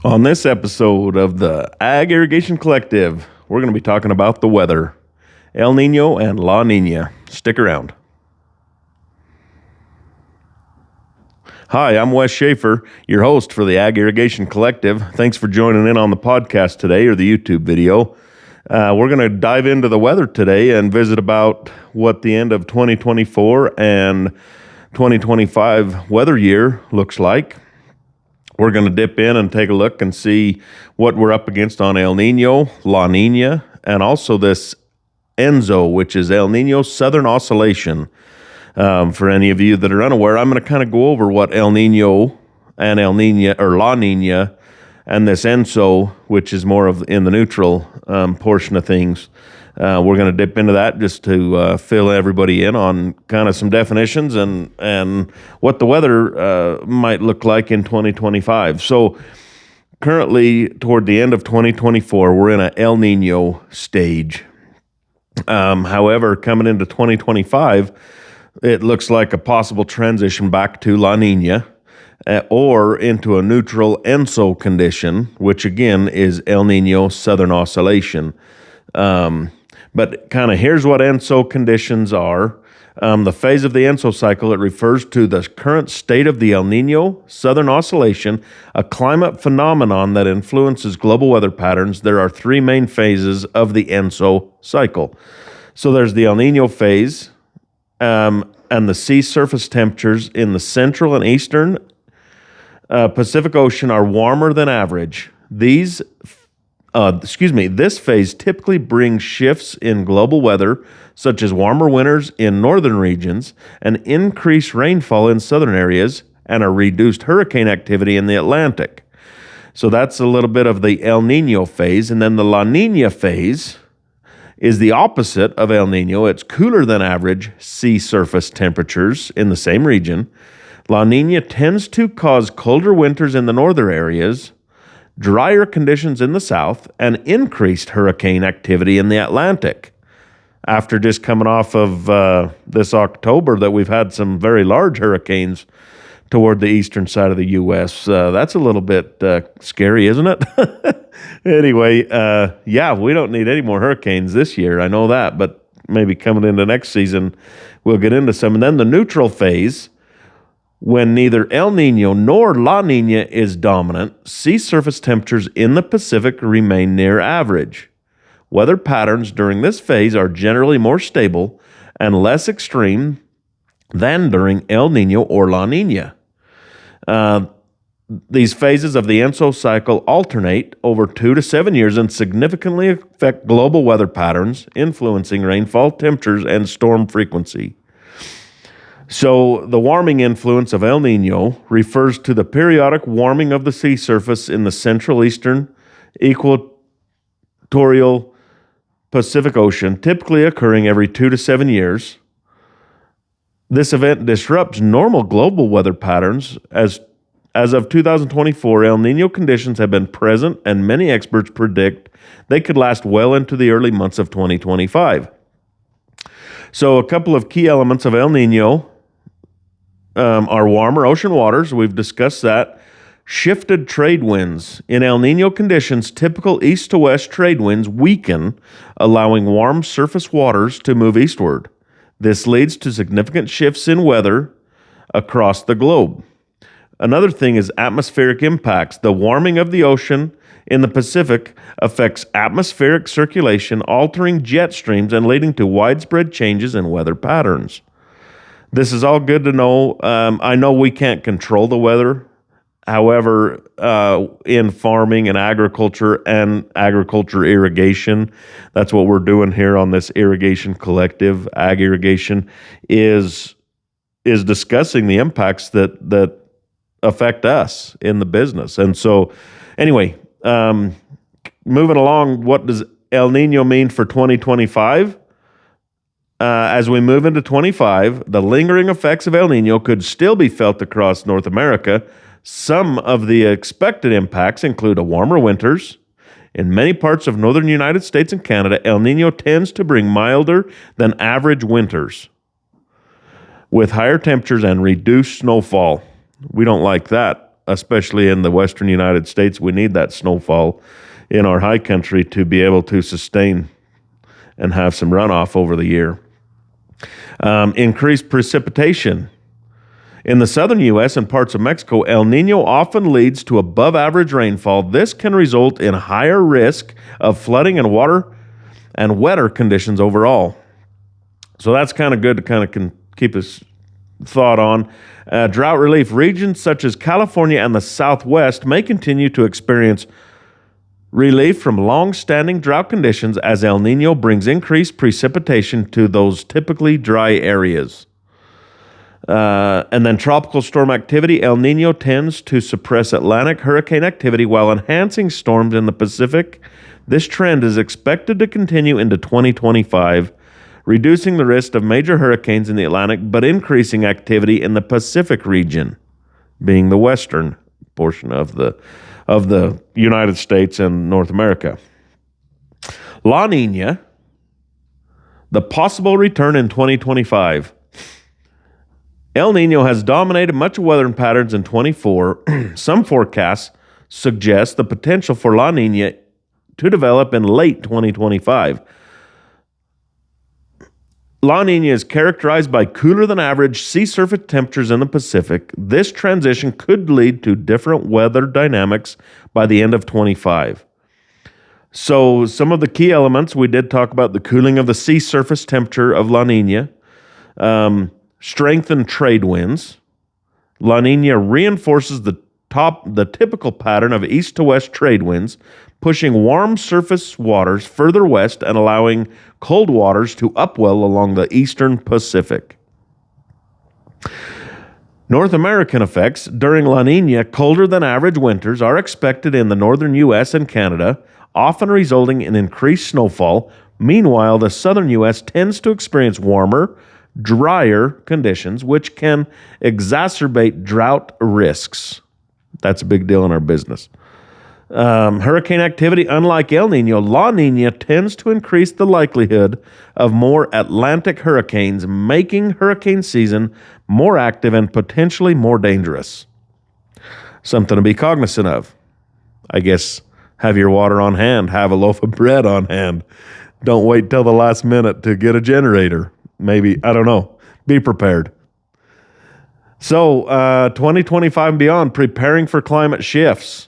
On this episode of the Ag Irrigation Collective, we're going to be talking about the weather, El Niño and La Niña. Stick around. Hi, I'm Wes Schaefer, your host for the Ag Irrigation Collective. Thanks for joining in on the podcast today or the YouTube video. We're going to dive into the weather today and visit about what the end of 2024 and 2025 weather year looks like. We're going to dip in and take a look and see what we're up against on El Niño, La Niña, and also this ENSO, which is El Niño Southern Oscillation. For any of you that are unaware, I'm going to kind of go over what El Niño and El Niña, or La Niña, and this ENSO, which is more of in the neutral portion of things. We're going to dip into that just to fill everybody in on kind of some definitions and what the weather might look like in 2025. So currently, toward the end of 2024, we're in an El Niño stage. However, coming into 2025, it looks like a possible transition back to La Niña or into a neutral ENSO condition, which again is El Niño Southern Oscillation. But kind of here's what ENSO conditions are. The phase of the ENSO cycle, it refers to the current state of the El Niño Southern Oscillation, a climate phenomenon that influences global weather patterns. There are three main phases of the ENSO cycle. So there's the El Niño phase, and the sea surface temperatures in the central and eastern Pacific Ocean are warmer than average. This phase typically brings shifts in global weather, such as warmer winters in northern regions, and increased rainfall in southern areas, and a reduced hurricane activity in the Atlantic. So that's a little bit of the El Niño phase. And then the La Niña phase is the opposite of El Niño. It's cooler than average sea surface temperatures in the same region. La Niña tends to cause colder winters in the northern areas, drier conditions in the south, and increased hurricane activity in the Atlantic. After just coming off of this October that we've had some very large hurricanes toward the eastern side of the U.S., that's a little bit scary, isn't it? Anyway, we don't need any more hurricanes this year. I know that, but maybe coming into next season, we'll get into some. And then the neutral phase, when neither El Niño nor La Niña is dominant, sea surface temperatures in the Pacific remain near average. Weather patterns during this phase are generally more stable and less extreme than during El Niño or La Niña. These phases of the ENSO cycle alternate over 2 to 7 years and significantly affect global weather patterns, influencing rainfall, temperatures, and storm frequency. So the warming influence of El Niño refers to the periodic warming of the sea surface in the central eastern equatorial Pacific Ocean, typically occurring every 2 to 7 years. This event disrupts normal global weather patterns. As of 2024, El Niño conditions have been present, and many experts predict they could last well into the early months of 2025. So a couple of key elements of El Niño are warmer ocean waters. We've discussed that. Shifted trade winds. In El Niño conditions, typical east to west trade winds weaken, allowing warm surface waters to move eastward. This leads to significant shifts in weather across the globe. Another thing is atmospheric impacts. The warming of the ocean in the Pacific affects atmospheric circulation, altering jet streams and leading to widespread changes in weather patterns. This is all good to know. I know we can't control the weather. However, in farming and agriculture irrigation, that's what we're doing here on this irrigation collective, Ag Irrigation, is discussing the impacts that affect us in the business. And so, anyway, moving along, what does El Niño mean for 2025? As we move into 25, the lingering effects of El Niño could still be felt across North America. Some of the expected impacts include a warmer winters. In many parts of northern United States and Canada, El Niño tends to bring milder than average winters with higher temperatures and reduced snowfall. We don't like that. especially in the western United States. We need that snowfall in our high country to be able to sustain and have some runoff over the year. Increased precipitation. In the southern U.S. and parts of Mexico, El Niño often leads to above average rainfall. This can result in higher risk of flooding and wetter conditions overall. So that's kind of good to kind of keep us thought on. Drought relief. Regions such as California and the Southwest may continue to experience relief from long-standing drought conditions as El Niño brings increased precipitation to those typically dry areas. And then tropical storm activity. El Niño tends to suppress Atlantic hurricane activity while enhancing storms in the Pacific. This trend is expected to continue into 2025, reducing the risk of major hurricanes in the Atlantic, but increasing activity in the Pacific region, being the western portion of the United States and North America. La Niña, the possible return in 2025. El Niño has dominated much of weather patterns in 24. Some forecasts suggest the potential for La Niña to develop in late 2025. La Niña is characterized by cooler than average sea surface temperatures in the Pacific. This transition could lead to different weather dynamics by the end of 25. So some of the key elements, we did talk about the cooling of the sea surface temperature of La Niña, strengthened trade winds. La Niña reinforces the typical pattern of east to west trade winds, pushing warm surface waters further west and allowing cold waters to upwell along the eastern Pacific. North American effects. During La Niña, colder than average winters are expected in the northern U.S. and Canada, often resulting in increased snowfall. Meanwhile, the southern U.S. tends to experience warmer, drier conditions, which can exacerbate drought risks. That's a big deal in our business. Hurricane activity. Unlike El Niño, La Niña tends to increase the likelihood of more Atlantic hurricanes, making hurricane season more active and potentially more dangerous. Something to be cognizant of. I guess have your water on hand, have a loaf of bread on hand. Don't wait till the last minute to get a generator. Maybe, I don't know. Be prepared. So, 2025 and beyond, preparing for climate shifts.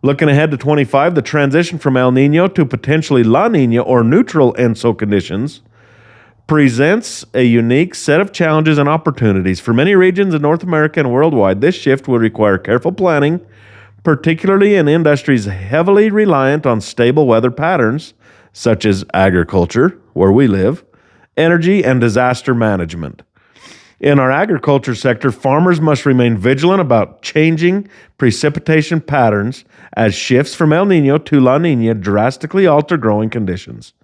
Looking ahead to 25, the transition from El Niño to potentially La Niña or neutral ENSO conditions presents a unique set of challenges and opportunities. For many regions in North America and worldwide, this shift will require careful planning, particularly in industries heavily reliant on stable weather patterns, such as agriculture, where we live, energy, and disaster management. In our agriculture sector, farmers must remain vigilant about changing precipitation patterns as shifts from El Niño to La Niña drastically alter growing conditions.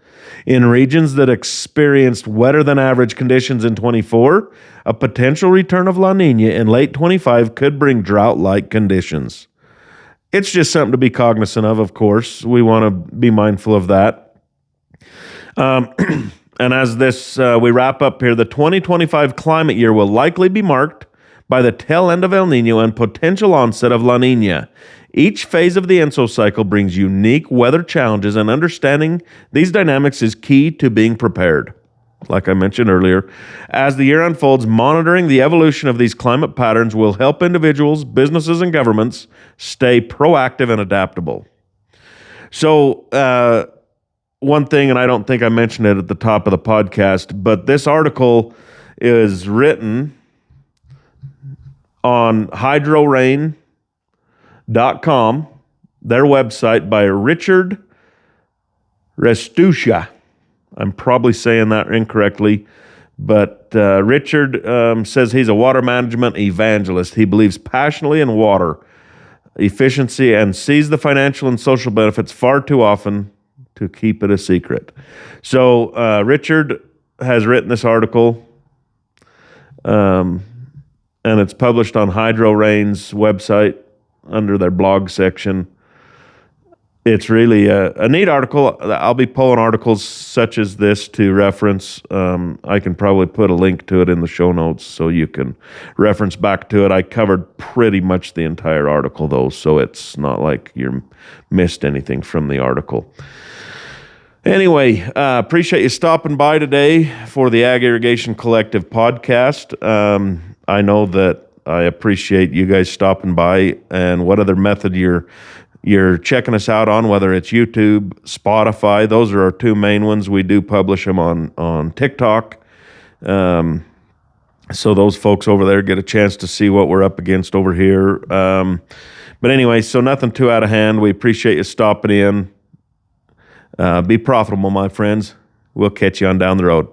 In regions that experienced wetter than average conditions in 24, a potential return of La Niña in late 25 could bring drought-like conditions. It's just something to be cognizant of course. We want to be mindful of that. And as we wrap up here, the 2025 climate year will likely be marked by the tail end of El Niño and potential onset of La Niña. Each phase of the ENSO cycle brings unique weather challenges, and understanding these dynamics is key to being prepared. Like I mentioned earlier, as the year unfolds, monitoring the evolution of these climate patterns will help individuals, businesses, and governments stay proactive and adaptable. So, one thing, and I don't think I mentioned it at the top of the podcast, but this article is written on hydrorain.com, their website, by Richard Restuccia. I'm probably saying that incorrectly, but Richard says he's a water management evangelist. He believes passionately in water efficiency and sees the financial and social benefits far too often to keep it a secret. So Richard has written this article, and it's published on Hydro Rain's website under their blog section. it's really a neat article. I'll be pulling articles such as this to reference. I can probably put a link to it in the show notes so you can reference back to it. I covered pretty much the entire article, though, so it's not like you missed anything from the article. Anyway, appreciate you stopping by today for the Ag Irrigation Collective podcast. I know that I appreciate you guys stopping by, and what other method you're checking us out on, whether it's YouTube, Spotify. Those are our two main ones. We do publish them on TikTok. So those folks over there get a chance to see what we're up against over here. But anyway, so nothing too out of hand. We appreciate you stopping in. Be profitable, my friends. We'll catch you on down the road.